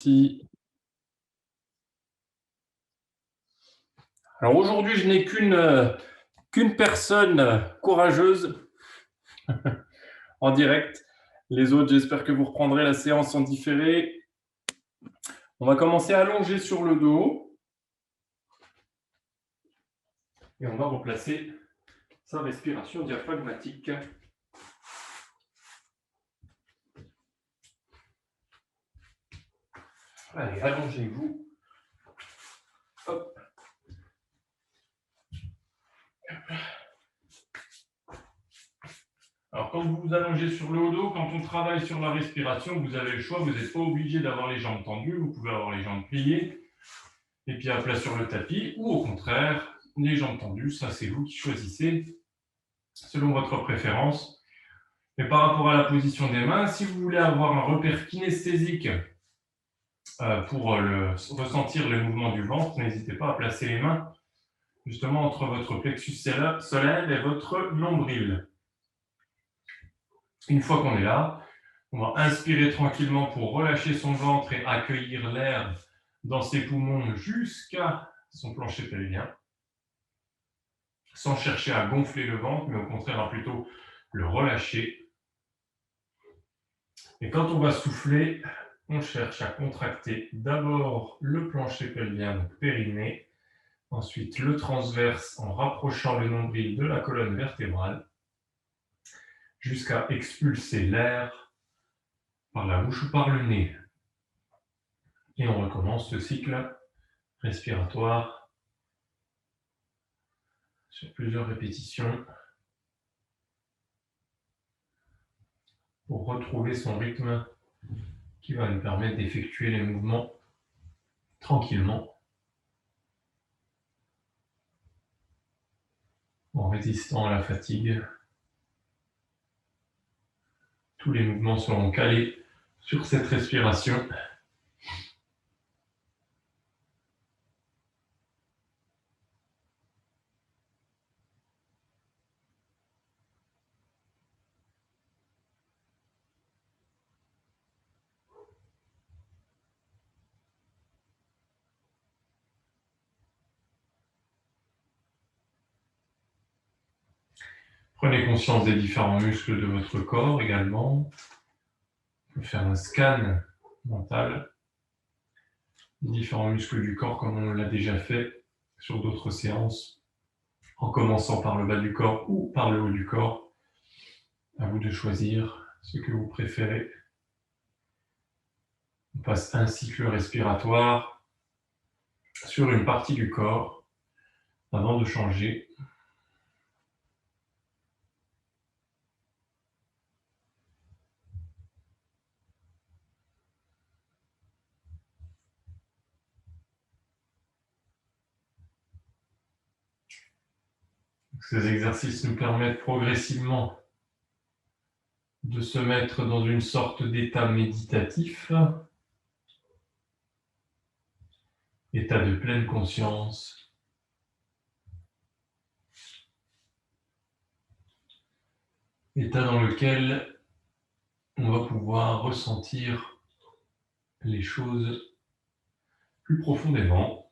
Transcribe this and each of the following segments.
parti. Alors aujourd'hui, je n'ai qu'une personne courageuse en direct. Les autres, j'espère que vous reprendrez la séance en différé. On va commencer allongé sur le dos. Et on va replacer sa respiration diaphragmatique. Allez, allongez-vous. Hop. Alors, quand vous vous allongez sur le dos, quand on travaille sur la respiration, vous avez le choix, vous n'êtes pas obligé d'avoir les jambes tendues, vous pouvez avoir les jambes pliées, et puis à plat sur le tapis, ou au contraire, les jambes tendues, ça c'est vous qui choisissez, selon votre préférence. Mais par rapport à la position des mains, si vous voulez avoir un repère kinesthésique pour ressentir le mouvement du ventre, n'hésitez pas à placer les mains justement entre votre plexus solaire et votre nombril. Une fois qu'on est là, on va inspirer tranquillement pour relâcher son ventre et accueillir l'air dans ses poumons jusqu'à son plancher pelvien, sans chercher à gonfler le ventre, mais au contraire à plutôt le relâcher. Et quand on va souffler, on cherche à contracter d'abord le plancher pelvien, donc périnée, ensuite le transverse en rapprochant le nombril de la colonne vertébrale, jusqu'à expulser l'air par la bouche ou par le nez. Et on recommence ce cycle respiratoire sur plusieurs répétitions pour retrouver son rythme qui va nous permettre d'effectuer les mouvements tranquillement en résistant à la fatigue. Tous les mouvements seront calés sur cette respiration. Prenez conscience des différents muscles de votre corps également. On peut faire un scan mental des différents muscles du corps comme on l'a déjà fait sur d'autres séances, en commençant par le bas du corps ou par le haut du corps. À vous de choisir ce que vous préférez. On passe un cycle respiratoire sur une partie du corps avant de changer. Ces exercices nous permettent progressivement de se mettre dans une sorte d'état méditatif, état de pleine conscience, état dans lequel on va pouvoir ressentir les choses plus profondément.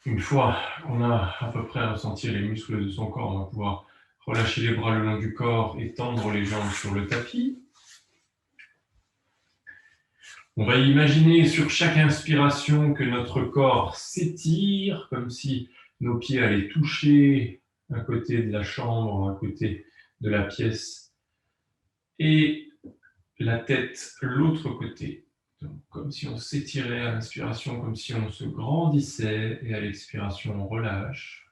Une fois qu'on a à peu près ressenti les muscles de son corps, on va pouvoir relâcher les bras le long du corps et tendre les jambes sur le tapis. On va imaginer sur chaque inspiration que notre corps s'étire, comme si nos pieds allaient toucher un côté de la chambre, un côté de la pièce, et la tête l'autre côté. Donc, comme si on s'étirait à l'inspiration, comme si on se grandissait, et à l'expiration, on relâche.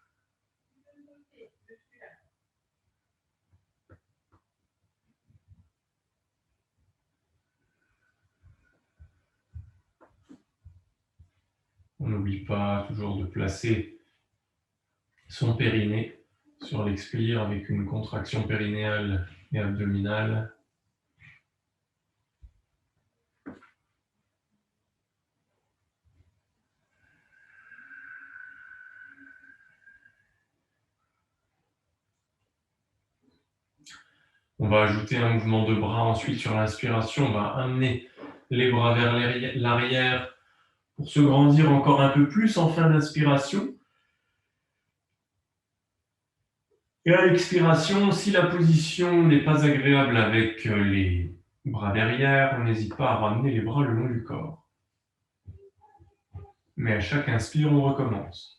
On n'oublie pas toujours de placer son périnée sur l'expire avec une contraction périnéale et abdominale. On va ajouter un mouvement de bras ensuite sur l'inspiration. On va amener les bras vers l'arrière pour se grandir encore un peu plus en fin d'inspiration. Et à l'expiration, si la position n'est pas agréable avec les bras derrière, on n'hésite pas à ramener les bras le long du corps. Mais à chaque inspire, on recommence.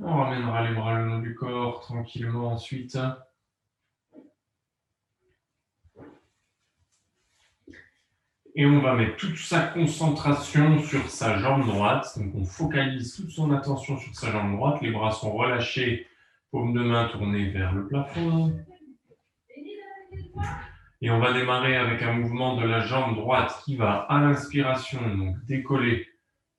On ramènera les bras le long du corps tranquillement ensuite. Et on va mettre toute sa concentration sur sa jambe droite. Donc on focalise toute son attention sur sa jambe droite. Les bras sont relâchés, paume de main tournée vers le plafond. Et on va démarrer avec un mouvement de la jambe droite qui va à l'inspiration, donc décoller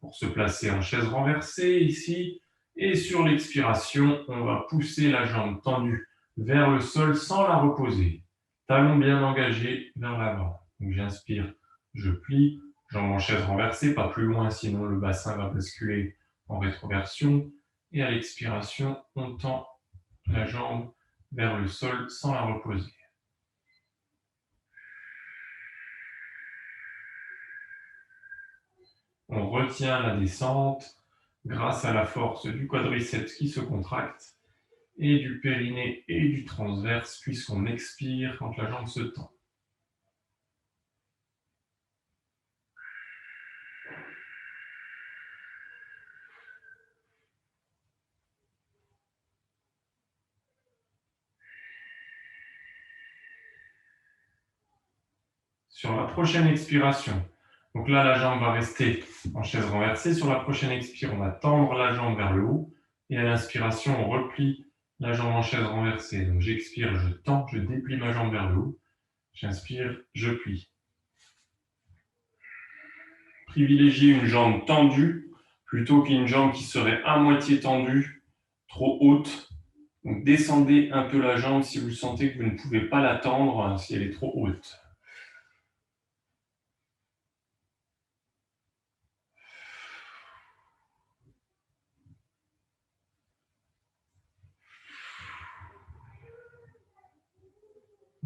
pour se placer en chaise renversée ici. Et sur l'expiration, on va pousser la jambe tendue vers le sol sans la reposer. Talon bien engagé vers l'avant. Donc j'inspire, je plie, jambe en chaise renversée, pas plus loin, sinon le bassin va basculer en rétroversion. Et à l'expiration, on tend la jambe vers le sol sans la reposer. On retient la descente grâce à la force du quadriceps qui se contracte et du périnée et du transverse puisqu'on expire quand la jambe se tend. Sur la prochaine expiration, donc là la jambe va rester en chaise renversée. Sur la prochaine expire, on va tendre la jambe vers le haut et à l'inspiration, on replie la jambe en chaise renversée. Donc j'expire, je tends, je déplie ma jambe vers le haut. J'inspire, je plie. Privilégiez une jambe tendue plutôt qu'une jambe qui serait à moitié tendue, trop haute. Donc descendez un peu la jambe si vous sentez que vous ne pouvez pas la tendre si elle est trop haute.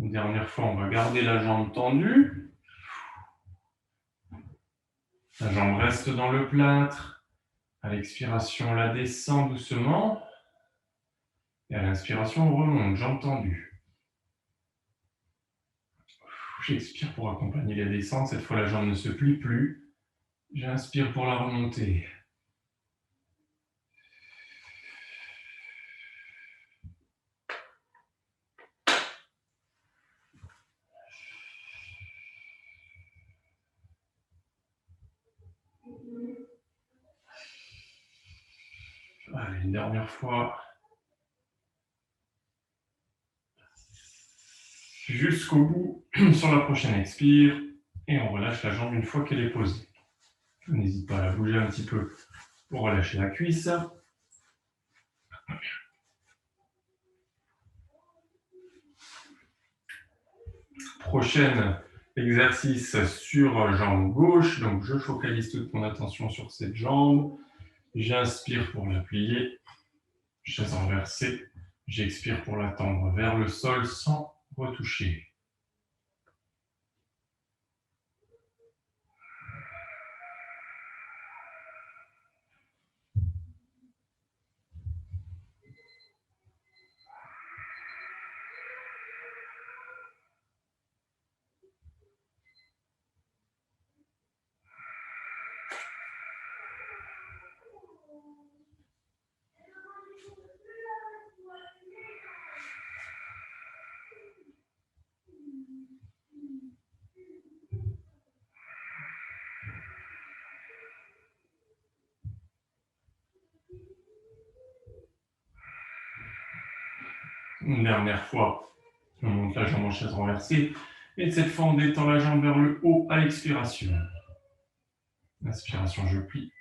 Une dernière fois, on va garder la jambe tendue. La jambe reste dans le plâtre. À l'expiration, on la descend doucement. Et à l'inspiration, on remonte, jambe tendue. J'expire pour accompagner la descente. Cette fois, la jambe ne se plie plus. J'inspire pour la remonter. Allez, une dernière fois. Jusqu'au bout sur la prochaine expire. Et on relâche la jambe une fois qu'elle est posée. N'hésite pas à la bouger un petit peu pour relâcher la cuisse. Prochain exercice sur jambe gauche. Donc je focalise toute mon attention sur cette jambe. J'inspire pour la plier. Chaise renversée. J'expire pour la tendre vers le sol sans retoucher. Une dernière fois, on monte la jambe en chaise renversée. Et de cette fois, on détend la jambe vers le haut à l'expiration. Inspiration, je plie.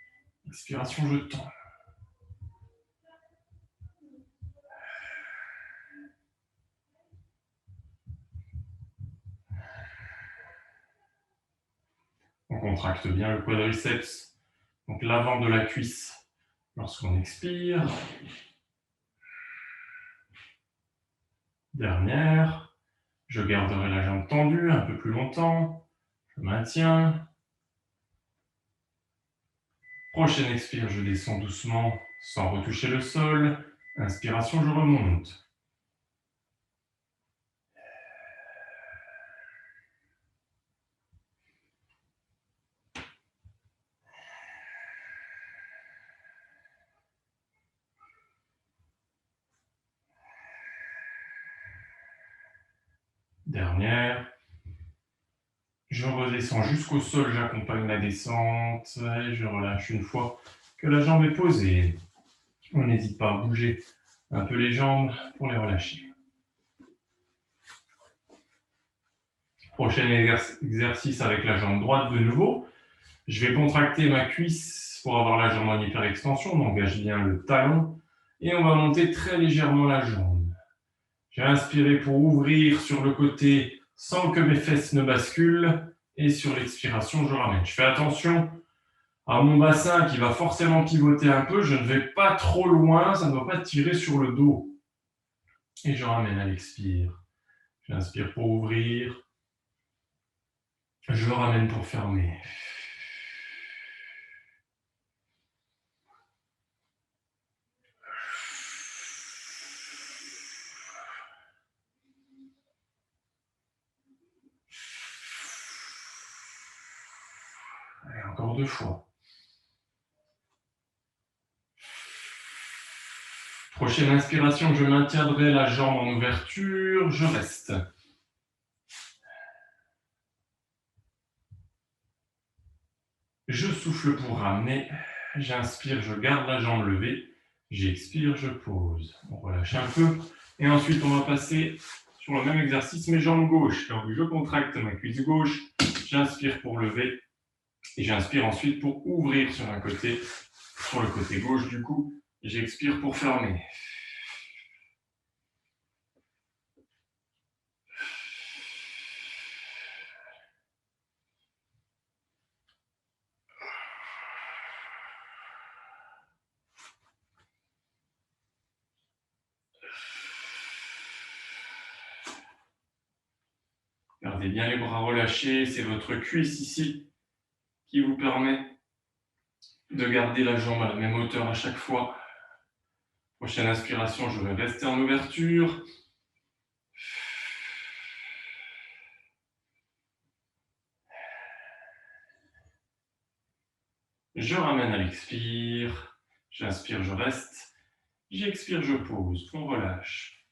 Expiration, je tends. contracte bien le quadriceps, donc l'avant de la cuisse lorsqu'on expire. Dernière. Je garderai la jambe tendue un peu plus longtemps. Je maintiens. Prochaine expire, je descends doucement sans retoucher le sol. Inspiration, je remonte. Dernière. Je redescends jusqu'au sol, j'accompagne la descente et je relâche une fois que la jambe est posée. On n'hésite pas à bouger un peu les jambes pour les relâcher. Prochain exercice avec la jambe droite de nouveau. Je vais contracter ma cuisse pour avoir la jambe en hyperextension. On engage bien le talon et on va monter très légèrement la jambe. J'ai inspiré pour ouvrir sur le côté sans que mes fesses ne basculent. Et sur l'expiration, je ramène. Je fais attention à mon bassin qui va forcément pivoter un peu. Je ne vais pas trop loin, ça ne doit pas tirer sur le dos. Et je ramène à l'expire. J'inspire pour ouvrir. Je ramène pour fermer. Allez, encore 2 fois. Prochaine inspiration, je maintiendrai la jambe en ouverture, je reste. Je souffle pour ramener, j'inspire, je garde la jambe levée, j'expire, je pose. On relâche un peu et ensuite on va passer sur le même exercice, mes jambes gauches. Donc je contracte ma cuisse gauche, j'inspire pour lever et j'inspire ensuite pour ouvrir sur un côté, sur le côté gauche du coup, j'expire pour fermer. Gardez bien les bras relâchés, c'est votre cuisse ici qui vous permet de garder la jambe à la même hauteur à chaque fois. Prochaine inspiration, je vais rester en ouverture. Je ramène à l'expire. J'inspire, je reste. J'expire, je pose. On relâche.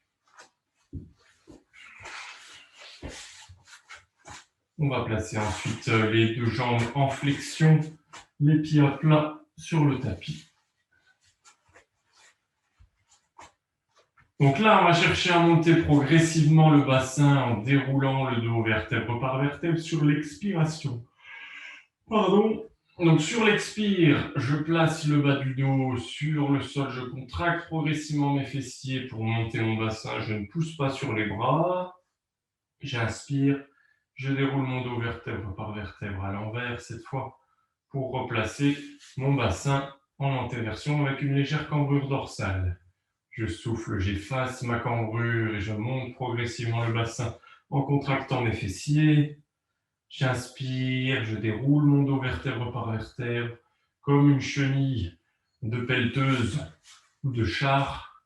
On va placer ensuite les 2 jambes en flexion, les pieds à plat sur le tapis. Donc là, on va chercher à monter progressivement le bassin en déroulant le dos vertèbre par vertèbre sur l'expiration. Pardon. Donc sur l'expire, je place le bas du dos sur le sol, je contracte progressivement mes fessiers pour monter mon bassin, je ne pousse pas sur les bras. J'inspire, je déroule mon dos vertèbre par vertèbre à l'envers cette fois pour replacer mon bassin en antéversion avec une légère cambrure dorsale. Je souffle, j'efface ma cambrure et je monte progressivement le bassin en contractant mes fessiers. J'inspire, je déroule mon dos vertèbre par vertèbre comme une chenille de pelleteuse ou de char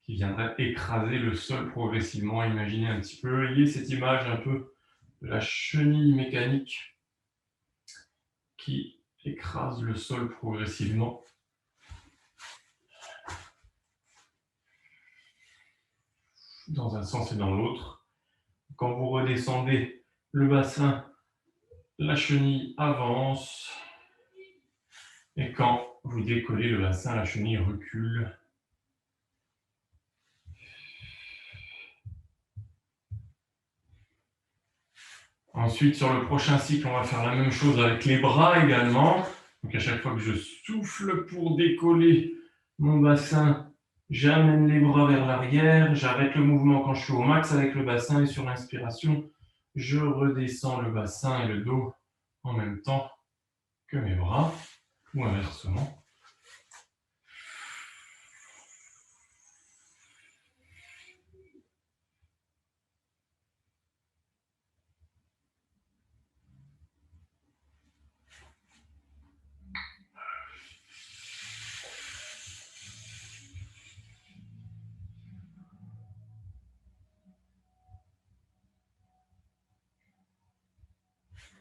qui viendrait écraser le sol progressivement. Imaginez un petit peu, ayez cette image un peu de la chenille mécanique qui écrase le sol progressivement. Dans un sens et dans l'autre. Quand vous redescendez le bassin, la chenille avance. Et quand vous décollez le bassin, la chenille recule. Ensuite, sur le prochain cycle, on va faire la même chose avec les bras également. Donc à chaque fois que je souffle pour décoller mon bassin, j'amène les bras vers l'arrière, j'arrête le mouvement quand je suis au max avec le bassin et sur l'inspiration, je redescends le bassin et le dos en même temps que mes bras, ou inversement.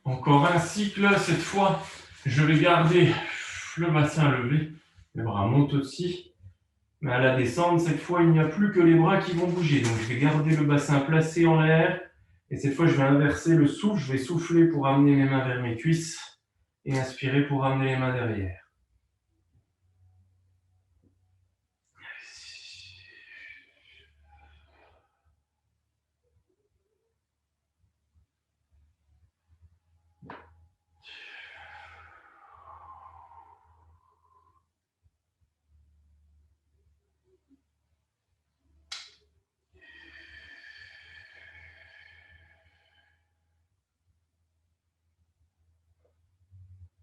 Encore un cycle, cette fois, je vais garder le bassin levé, les bras montent aussi, mais à la descente, cette fois, il n'y a plus que les bras qui vont bouger. Donc, je vais garder le bassin placé en l'air, et cette fois, je vais inverser le souffle, je vais souffler pour amener mes mains vers mes cuisses, et inspirer pour amener les mains derrière.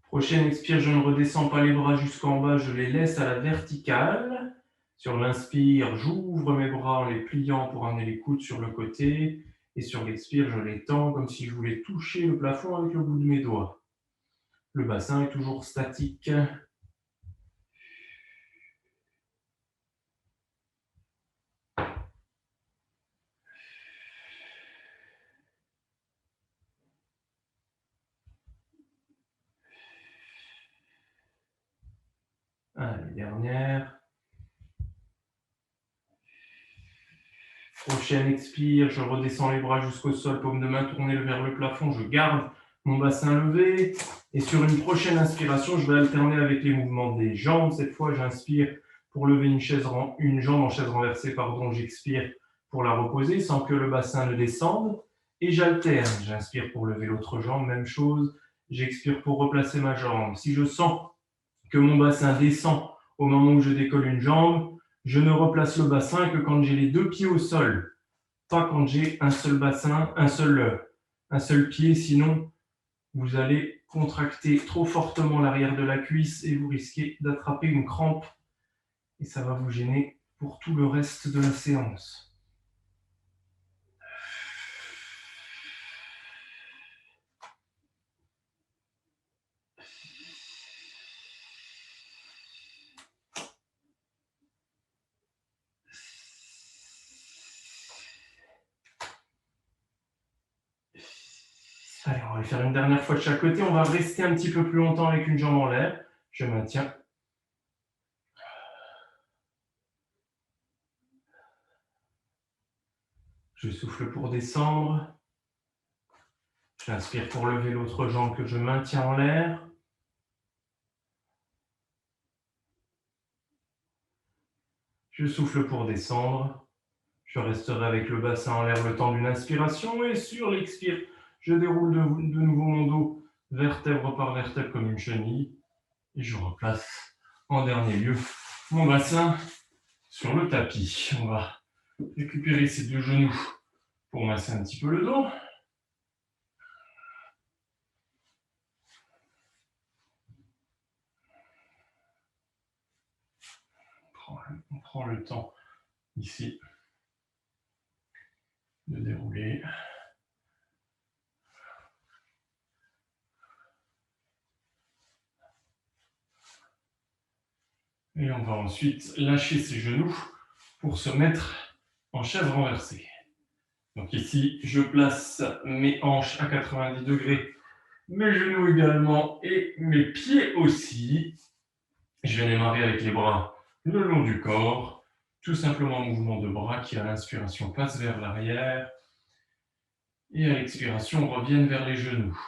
Prochaine expire, je ne redescends pas les bras jusqu'en bas, je les laisse à la verticale. Sur l'inspire, j'ouvre mes bras en les pliant pour amener les coudes sur le côté. Et sur l'expire, je les tends comme si je voulais toucher le plafond avec le bout de mes doigts. Le bassin est toujours statique. Allez, dernière. Prochaine expire, je redescends les bras jusqu'au sol, paume de main tournée vers le plafond, je garde mon bassin levé. Et sur une prochaine inspiration, je vais alterner avec les mouvements des jambes. Cette fois, j'inspire pour lever une jambe en chaise renversée, j'expire pour la reposer sans que le bassin ne descende. Et j'alterne, j'inspire pour lever l'autre jambe, même chose, j'expire pour replacer ma jambe. Si je sens que mon bassin descend au moment où je décolle une jambe, je ne replace le bassin que quand j'ai les deux pieds au sol, pas quand j'ai un seul bassin, un seul pied, sinon vous allez contracter trop fortement l'arrière de la cuisse et vous risquez d'attraper une crampe et ça va vous gêner pour tout le reste de la séance. Allez, on va le faire une dernière fois de chaque côté. On va rester un petit peu plus longtemps avec une jambe en l'air. Je maintiens. Je souffle pour descendre. J'inspire pour lever l'autre jambe que je maintiens en l'air. Je souffle pour descendre. Je resterai avec le bassin en l'air le temps d'une inspiration et sur l'expire, je déroule de nouveau mon dos vertèbre par vertèbre comme une chenille et je replace en dernier lieu mon bassin sur le tapis. On va récupérer ces deux genoux pour masser un petit peu le dos. On prend le temps ici de dérouler. Et on va ensuite lâcher ses genoux pour se mettre en chaise renversée. Donc ici, je place mes hanches à 90 degrés, mes genoux également et mes pieds aussi. Je vais démarrer avec les bras le long du corps. Tout simplement mouvement de bras qui à l'inspiration passe vers l'arrière et à l'expiration reviennent vers les genoux.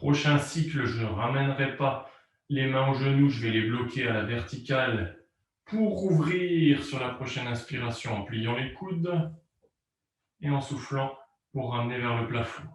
Prochain cycle, je ne ramènerai pas les mains aux genoux, je vais les bloquer à la verticale pour ouvrir sur la prochaine inspiration en pliant les coudes et en soufflant pour ramener vers le plafond.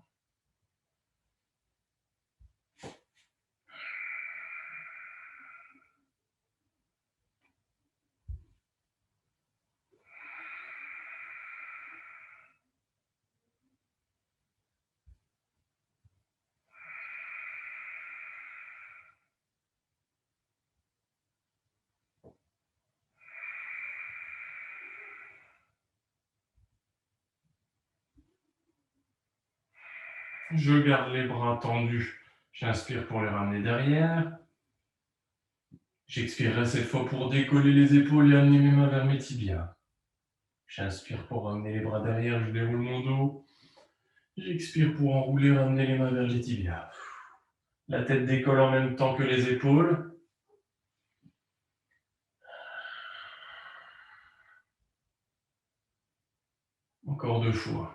Je garde les bras tendus. J'inspire pour les ramener derrière. J'expirerai cette fois pour décoller les épaules et amener mes mains vers mes tibias. J'inspire pour ramener les bras derrière, je déroule mon dos. J'expire pour enrouler, ramener les mains vers les tibias. La tête décolle en même temps que les épaules. Encore 2 fois.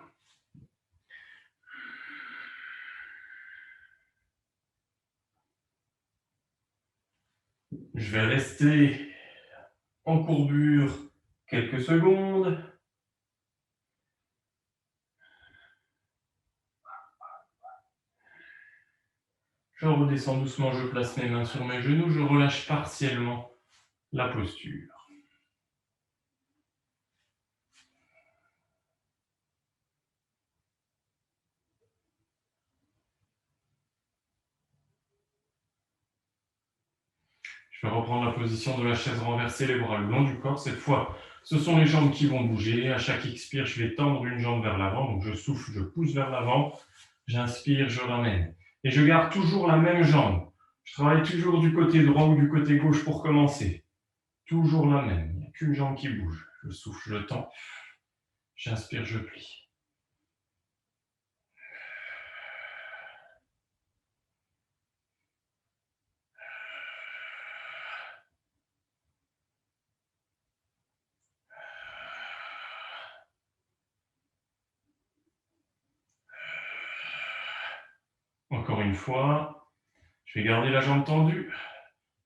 Je vais rester en courbure quelques secondes. Je redescends doucement, je place mes mains sur mes genoux, je relâche partiellement la posture. Je vais reprendre la position de la chaise renversée, les bras le long du corps. Cette fois, ce sont les jambes qui vont bouger. À chaque expire, je vais tendre une jambe vers l'avant. Donc je souffle, je pousse vers l'avant. J'inspire, je ramène. Et je garde toujours la même jambe. Je travaille toujours du côté droit ou du côté gauche pour commencer. Toujours la même. Il n'y a qu'une jambe qui bouge. Je souffle, je tends. J'inspire, je plie. Encore une fois, je vais garder la jambe tendue.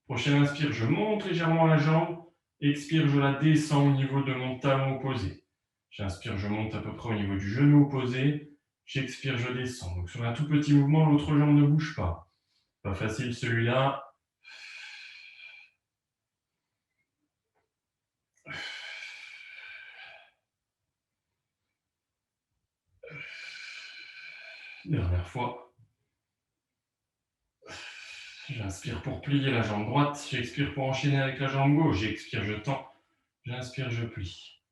Prochaine inspire, je monte légèrement la jambe. Expire, je la descends au niveau de mon talon opposé. J'inspire, je monte à peu près au niveau du genou opposé. J'expire, je descends. Donc sur un tout petit mouvement, l'autre jambe ne bouge pas. Pas facile celui-là. Dernière fois. J'inspire pour plier la jambe droite. J'expire pour enchaîner avec la jambe gauche. J'expire, je tends. J'inspire, je plie.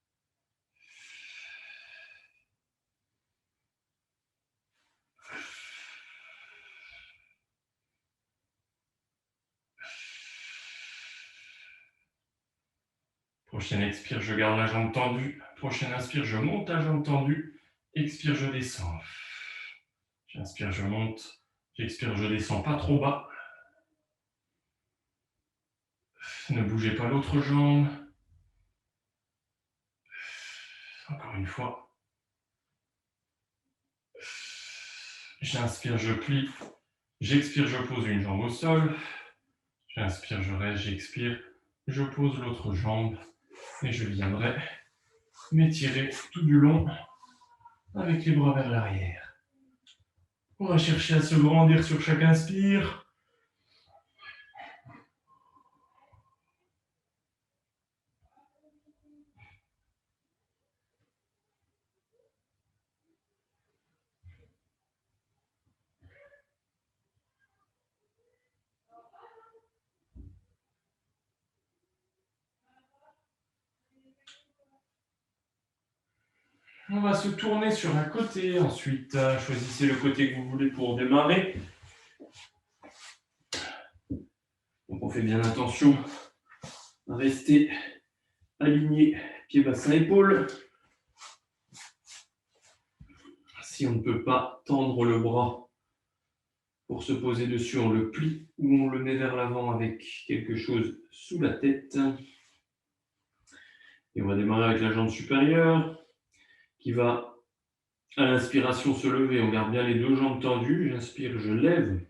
Prochaine expire, je garde la jambe tendue. Prochaine inspire, je monte la jambe tendue. Expire, je descends. J'inspire, je monte. J'expire, je descends pas trop bas. Ne bougez pas l'autre jambe. Encore une fois. J'inspire, je plie. J'expire, je pose une jambe au sol. J'inspire, je reste, j'expire. Je pose l'autre jambe. Et je viendrai m'étirer tout du long avec les bras vers l'arrière. On va chercher à se grandir sur chaque inspire. On va se tourner sur un côté. Ensuite, choisissez le côté que vous voulez pour démarrer. Donc, on fait bien attention à rester aligné, pied, bassin, épaule. Si on ne peut pas tendre le bras pour se poser dessus, on le plie ou on le met vers l'avant avec quelque chose sous la tête. Et on va démarrer avec la jambe supérieure qui va à l'inspiration se lever. On garde bien les deux jambes tendues. J'inspire, je lève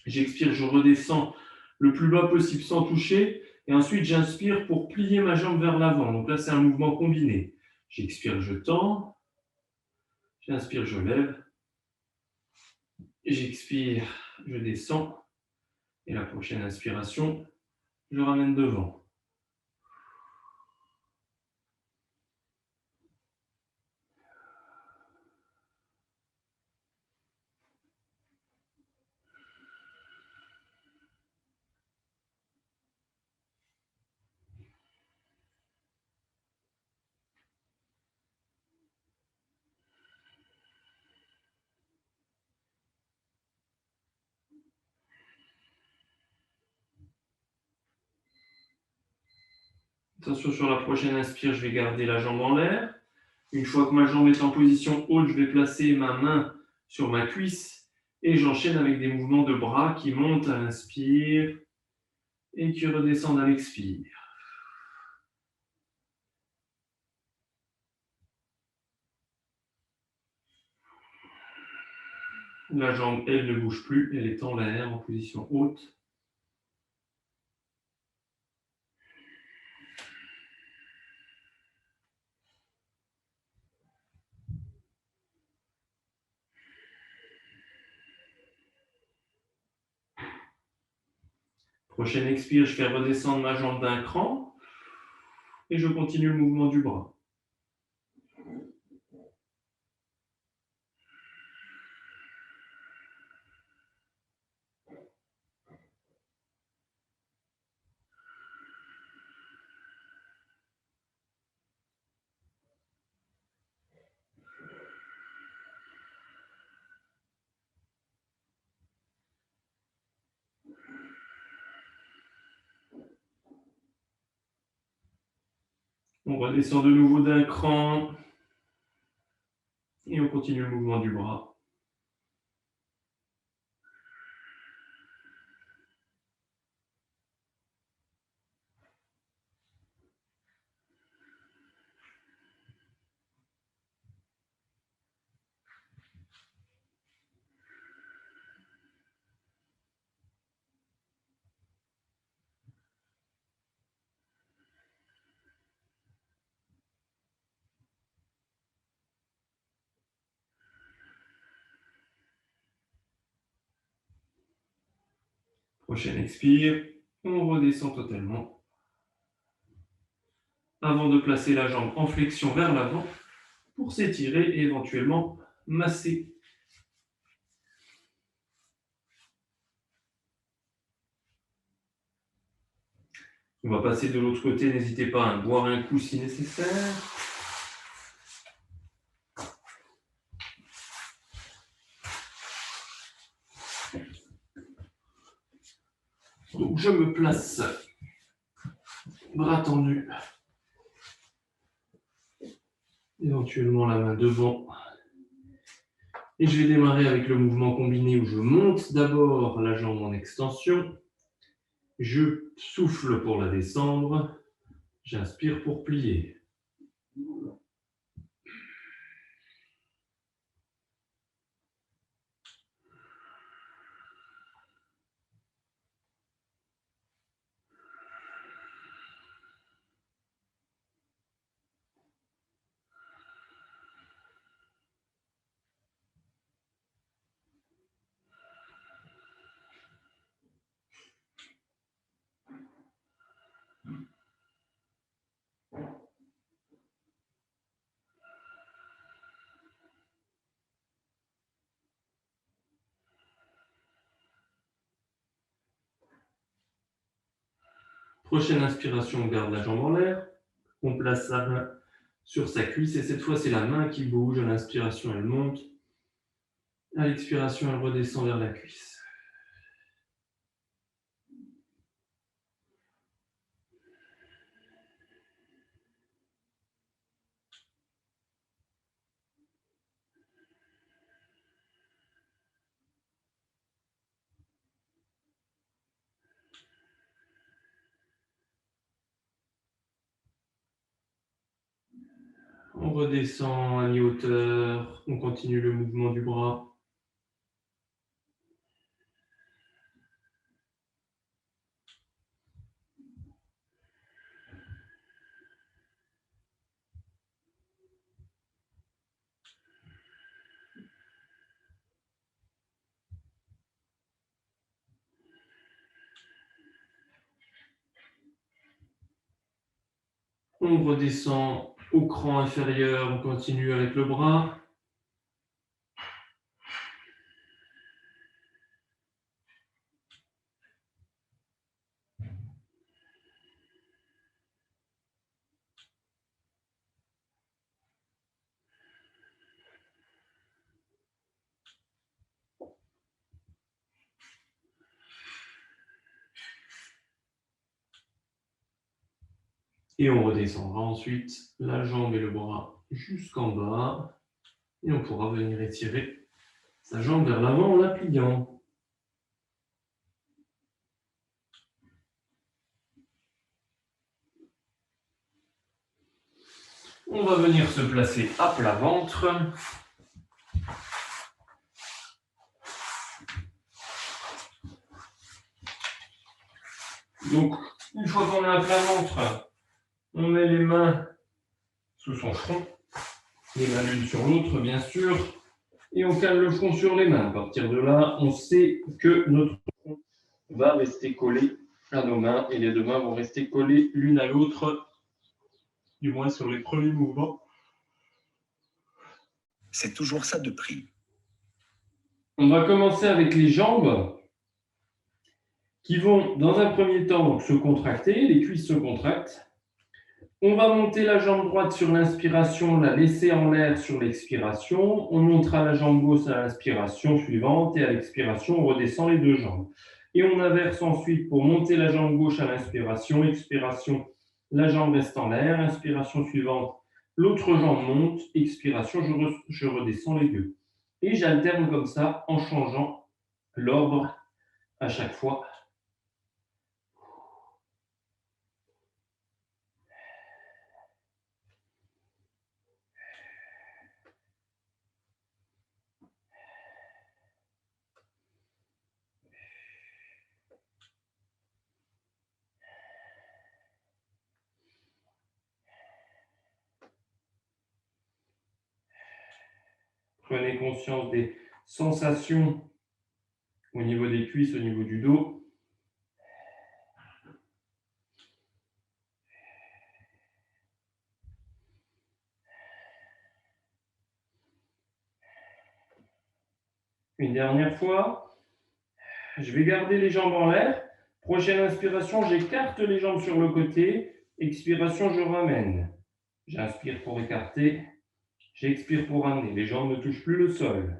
J'expire, je redescends le plus bas possible sans toucher. Et ensuite, j'inspire pour plier ma jambe vers l'avant. Donc là, c'est un mouvement combiné. J'expire, je tends. J'inspire, je lève. J'expire, je descends. Et la prochaine inspiration, je ramène devant. Attention, sur la prochaine inspire, je vais garder la jambe en l'air. Une fois que ma jambe est en position haute, je vais placer ma main sur ma cuisse et j'enchaîne avec des mouvements de bras qui montent à l'inspire et qui redescendent à l'expire. La jambe, elle ne bouge plus, elle est en l'air, en position haute. Prochaine expire, je fais redescendre ma jambe d'un cran et je continue le mouvement du bras. On redescend de nouveau d'un cran et on continue le mouvement du bras. Prochaine expire, on redescend totalement. Avant de placer la jambe en flexion vers l'avant pour s'étirer et éventuellement masser. On va passer de l'autre côté, n'hésitez pas à boire un coup si nécessaire. Donc je me place, bras tendus, éventuellement la main devant. Et je vais démarrer avec le mouvement combiné où je monte d'abord la jambe en extension. Je souffle pour la descendre. J'inspire pour plier. Prochaine inspiration, on garde la jambe en l'air. On place la main sur sa cuisse et cette fois, c'est la main qui bouge. À l'inspiration, elle monte. À l'expiration, elle redescend vers la cuisse. On redescend à mi-hauteur. On continue le mouvement du bras. On redescend au cran inférieur, on continue avec le bras. Et on redescendra ensuite la jambe et le bras jusqu'en bas. Et on pourra venir étirer sa jambe vers l'avant en la pliant. On va venir se placer à plat ventre. Donc, une fois qu'on est à plat ventre, on met les mains sous son front, les mains l'une sur l'autre, bien sûr, et on cale le front sur les mains. À partir de là, on sait que notre front va rester collé à nos mains et les deux mains vont rester collées l'une à l'autre, du moins sur les premiers mouvements. C'est toujours ça de prix. On va commencer avec les jambes qui vont, dans un premier temps, donc, se contracter, les cuisses se contractent. On va monter la jambe droite sur l'inspiration, la laisser en l'air sur l'expiration. On montera la jambe gauche à l'inspiration suivante et à l'expiration, on redescend les deux jambes. Et on inverse ensuite pour monter la jambe gauche à l'inspiration, expiration, la jambe reste en l'air, inspiration suivante, l'autre jambe monte, expiration, je redescends les deux. Et j'alterne comme ça en changeant l'ordre à chaque fois. Prenez conscience des sensations au niveau des cuisses, au niveau du dos. Une dernière fois. Je vais garder les jambes en l'air. Prochaine inspiration, j'écarte les jambes sur le côté. Expiration, je ramène. J'inspire pour écarter. J'expire pour ramener. Les jambes ne touchent plus le sol.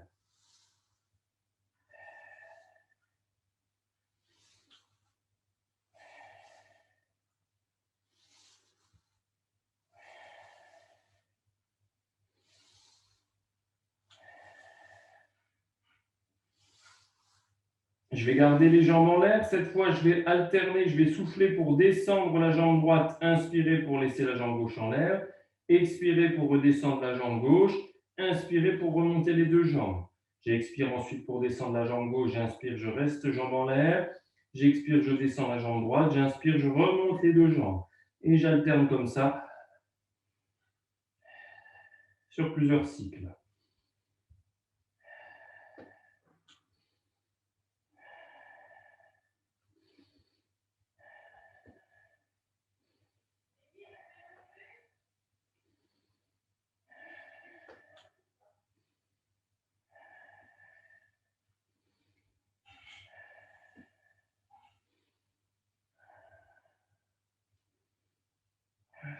Je vais garder les jambes en l'air. Cette fois, je vais alterner. Je vais souffler pour descendre la jambe droite. Inspirer pour laisser la jambe gauche en l'air. Expirer pour redescendre la jambe gauche. Inspirer pour remonter les deux jambes. J'expire ensuite pour descendre la jambe gauche. J'inspire, je reste jambe en l'air. J'expire, je descends la jambe droite. J'inspire, je remonte les deux jambes. Et j'alterne comme ça sur plusieurs cycles.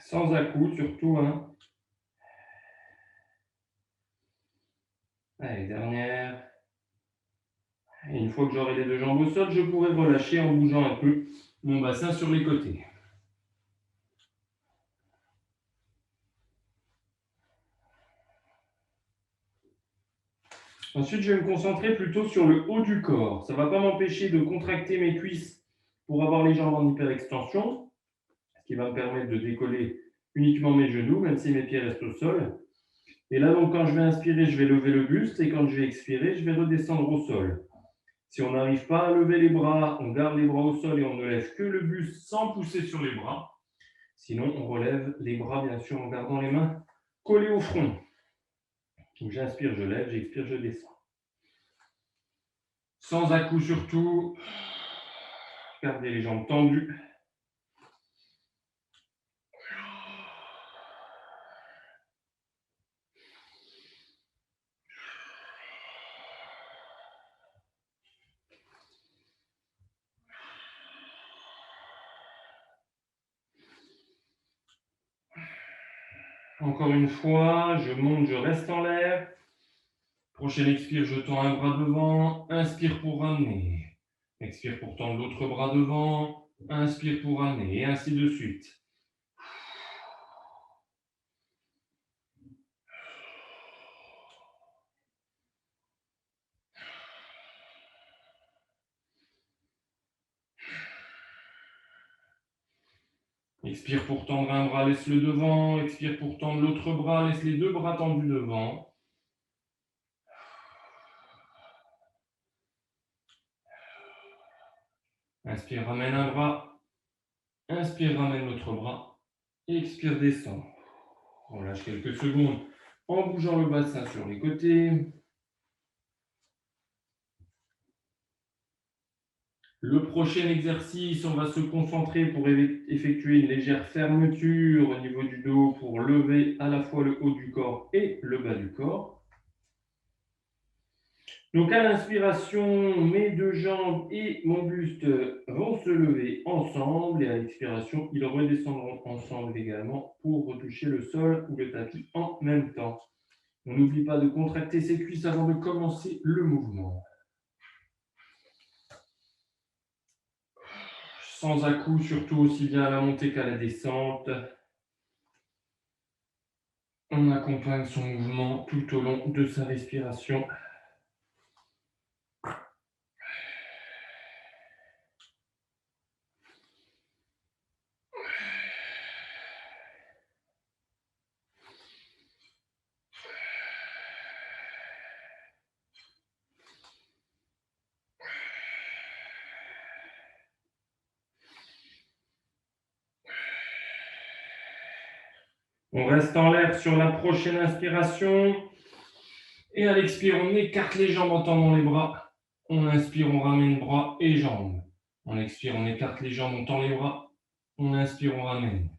Sans à-coups surtout. Allez, dernière. Et une fois que j'aurai les deux jambes au sol, je pourrai relâcher en bougeant un peu mon bassin sur les côtés. Ensuite, je vais me concentrer plutôt sur le haut du corps. Ça ne va pas m'empêcher de contracter mes cuisses pour avoir les jambes en hyperextension, ce qui va me permettre de décoller uniquement mes genoux, même si mes pieds restent au sol. Et là, donc, quand je vais inspirer, je vais lever le buste, et quand je vais expirer, je vais redescendre au sol. Si on n'arrive pas à lever les bras, on garde les bras au sol et on ne lève que le buste sans pousser sur les bras. Sinon, on relève les bras, bien sûr, en gardant les mains collées au front. Donc, j'inspire, je lève, j'expire, je descends. Sans à-coups surtout. Gardez les jambes tendues. Encore une fois, je monte, je reste en l'air. Prochaine expire, je tends un bras devant. Inspire pour ramener. Expire pour tendre l'autre bras devant. Inspire pour ramener. Et ainsi de suite. Expire pour tendre un bras, laisse-le devant. Expire pour tendre l'autre bras, laisse les deux bras tendus devant. Inspire, ramène un bras. Inspire, ramène l'autre bras. Expire, descend. Relâche quelques secondes en bougeant le bassin sur les côtés. Le prochain exercice, on va se concentrer pour effectuer une légère fermeture au niveau du dos pour lever à la fois le haut du corps et le bas du corps. Donc à l'inspiration, mes deux jambes et mon buste vont se lever ensemble et à l'expiration, ils redescendront ensemble également pour retoucher le sol ou le tapis en même temps. On n'oublie pas de contracter ses cuisses avant de commencer le mouvement. Sans à-coups, surtout aussi bien à la montée qu'à la descente. On accompagne son mouvement tout au long de sa respiration. On reste en l'air sur la prochaine inspiration. Et à l'expire, on écarte les jambes en tendant les bras. On inspire, on ramène bras et jambes. On expire, on écarte les jambes, on tend les bras. On inspire, on ramène.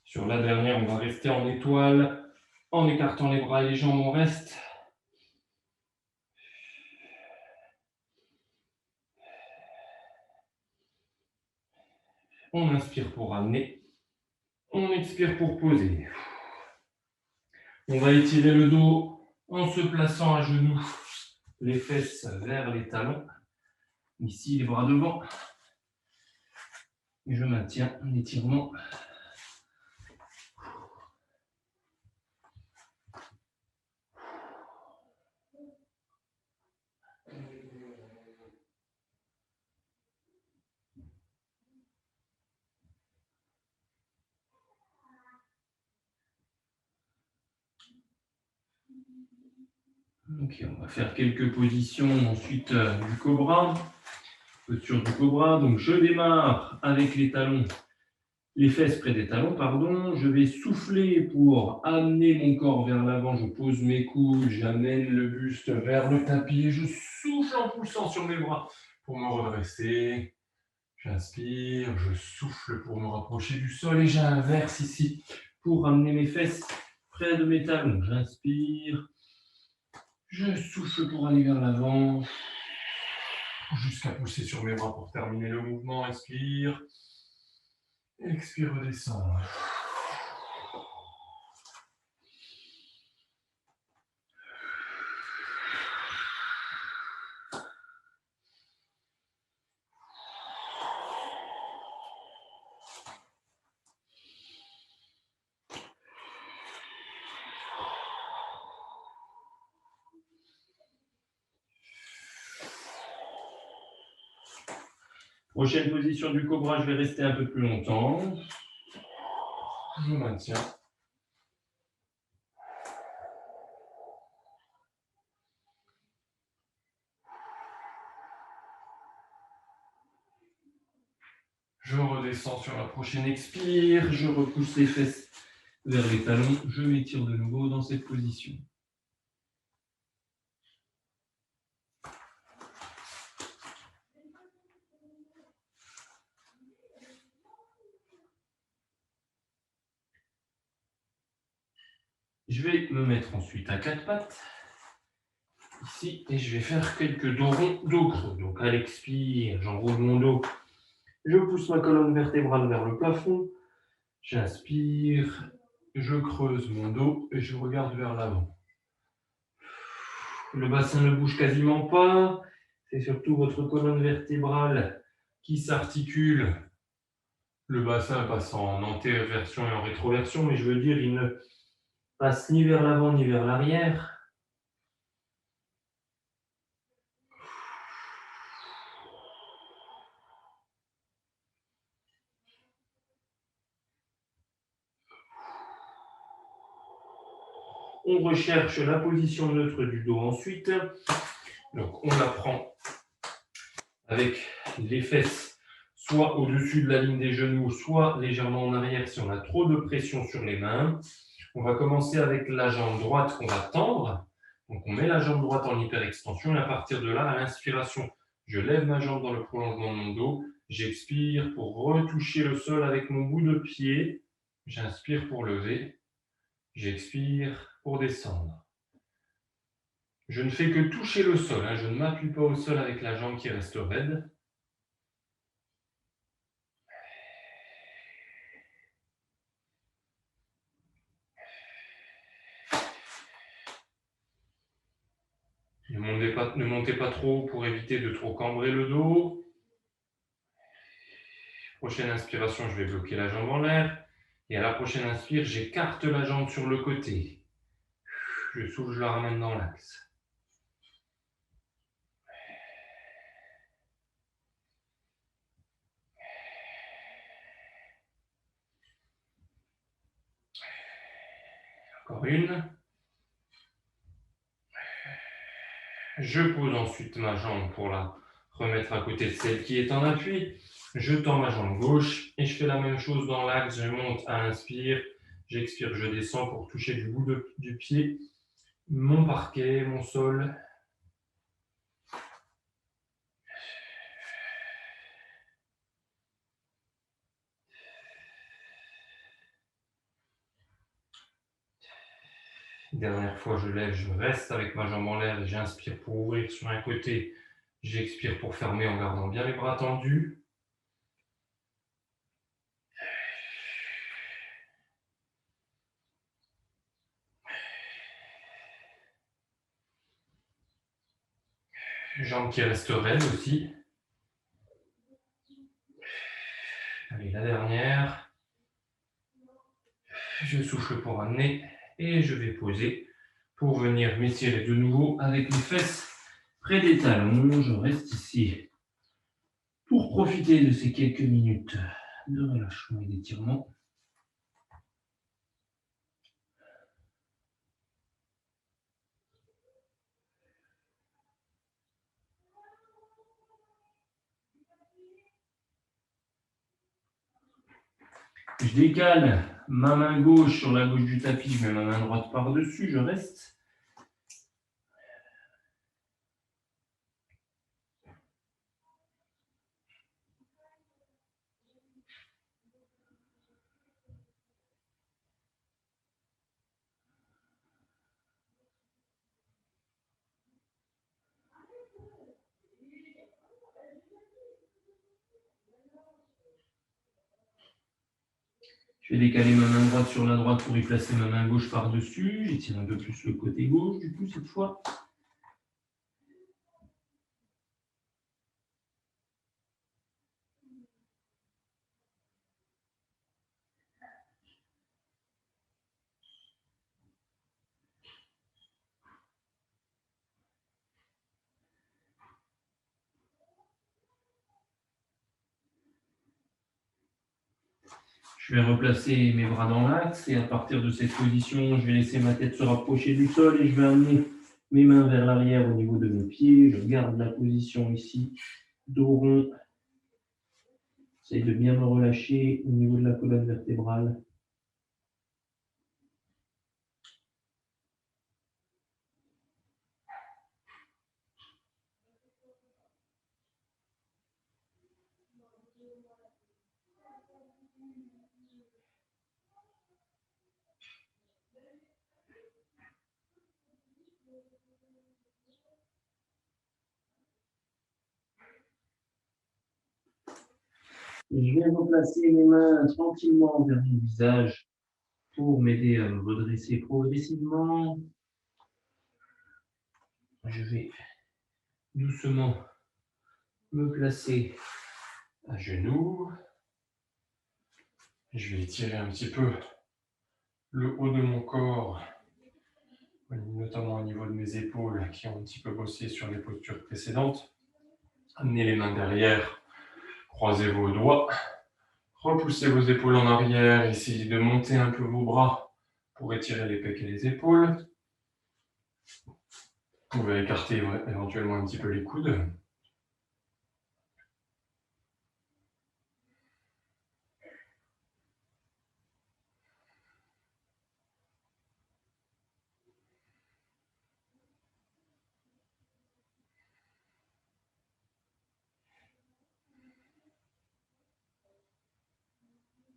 Sur la dernière, on va rester en étoile. En écartant les bras et les jambes, on reste. On inspire pour ramener. On expire pour poser. On va étirer le dos en se plaçant à genoux, les fesses vers les talons. Ici, les bras devant. Et je maintiens l'étirement. Ok, on va faire quelques positions ensuite du cobra. Posture du cobra. Donc je démarre avec les talons, les fesses près des talons, pardon. Je vais souffler pour amener mon corps vers l'avant. Je pose mes coudes, j'amène le buste vers le tapis et je souffle en poussant sur mes bras pour me redresser. J'inspire, je souffle pour me rapprocher du sol et j'inverse ici pour amener mes fesses près de mes talons. J'inspire. Je souffle pour aller vers l'avant, jusqu'à pousser sur mes bras pour terminer le mouvement. Inspire. Expire, redescend. Prochaine position du cobra, je vais rester un peu plus longtemps. Je maintiens. Je redescends sur la prochaine expire. Je repousse les fesses vers les talons. Je m'étire de nouveau dans cette position. Je vais me mettre ensuite à quatre pattes ici et je vais faire quelques dos ronds, dos creux. Donc à l'expire, j'enroule mon dos. Je pousse ma colonne vertébrale vers le plafond. J'inspire, je creuse mon dos et je regarde vers l'avant. Le bassin ne bouge quasiment pas. C'est surtout votre colonne vertébrale qui s'articule. Le bassin passe en antéversion et en rétroversion, mais je veux dire, il ne passe ni vers l'avant ni vers l'arrière. On recherche la position neutre du dos ensuite. Donc, on la prend avec les fesses soit au-dessus de la ligne des genoux, soit légèrement en arrière si on a trop de pression sur les mains. On va commencer avec la jambe droite qu'on va tendre. Donc, on met la jambe droite en hyperextension et à partir de là, à l'inspiration, je lève ma jambe dans le prolongement de mon dos. J'expire pour retoucher le sol avec mon bout de pied. J'inspire pour lever. J'expire pour descendre. Je ne fais que toucher le sol, je ne m'appuie pas au sol avec la jambe qui reste raide. Ne montez pas trop pour éviter de trop cambrer le dos. Prochaine inspiration, je vais bloquer la jambe en l'air. Et à la prochaine inspire, j'écarte la jambe sur le côté. Je souffle, je la ramène dans l'axe. Encore une. Je pose ensuite ma jambe pour la remettre à côté de celle qui est en appui. Je tends ma jambe gauche et je fais la même chose dans l'axe. Je monte à l'inspire, j'expire, je descends pour toucher du bout du pied mon parquet, mon sol. Dernière fois, je lève, je reste avec ma jambe en l'air et j'inspire pour ouvrir sur un côté. J'expire pour fermer en gardant bien les bras tendus. Jambe qui reste raide aussi. Allez, la dernière. Je souffle pour amener et je vais poser pour venir m'étirer de nouveau avec les fesses près des talons. Je reste ici pour profiter de ces quelques minutes de relâchement et d'étirement. Je décale ma main gauche sur la gauche du tapis, je mets ma main droite par-dessus, je reste. Je vais décaler ma main droite sur la droite pour y placer ma main gauche par-dessus. J'étire un peu plus le côté gauche, du coup, cette fois. Je vais replacer mes bras dans l'axe et à partir de cette position, je vais laisser ma tête se rapprocher du sol et je vais amener mes mains vers l'arrière au niveau de mes pieds. Je garde la position ici, dos rond. J'essaie de bien me relâcher au niveau de la colonne vertébrale. Je vais replacer les mains tranquillement vers mon visage pour m'aider à me redresser progressivement. Je vais doucement me placer à genoux. Je vais étirer un petit peu le haut de mon corps, notamment au niveau de mes épaules qui ont un petit peu bossé sur les postures précédentes. Amenez les mains derrière, croisez vos doigts, repoussez vos épaules en arrière, essayez de monter un peu vos bras pour étirer les pecs et les épaules. Vous pouvez écarter éventuellement un petit peu les coudes.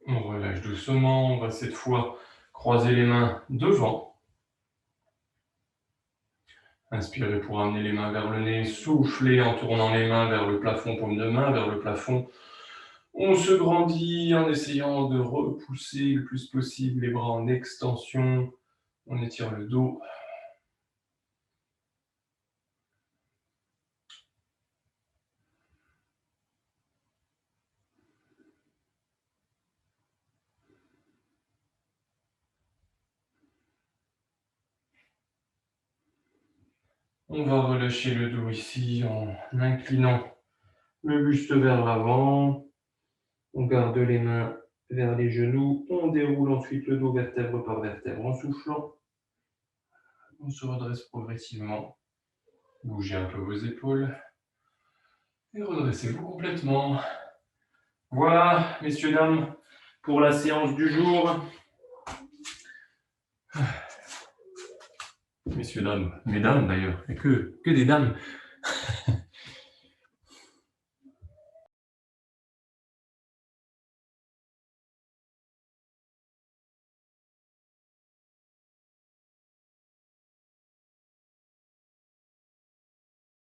On relâche doucement, on va cette fois croiser les mains devant. Inspirez pour amener les mains vers le nez, soufflez en tournant les mains vers le plafond, paume de main vers le plafond. On se grandit en essayant de repousser le plus possible les bras en extension. On étire le dos. On va relâcher le dos ici en inclinant le buste vers l'avant. On garde les mains vers les genoux. On déroule ensuite le dos vertèbre par vertèbre en soufflant. On se redresse progressivement. Bougez un peu vos épaules. Et redressez-vous complètement. Voilà, messieurs, dames, pour la séance du jour. Messieurs, dames, mesdames d'ailleurs, et que des dames.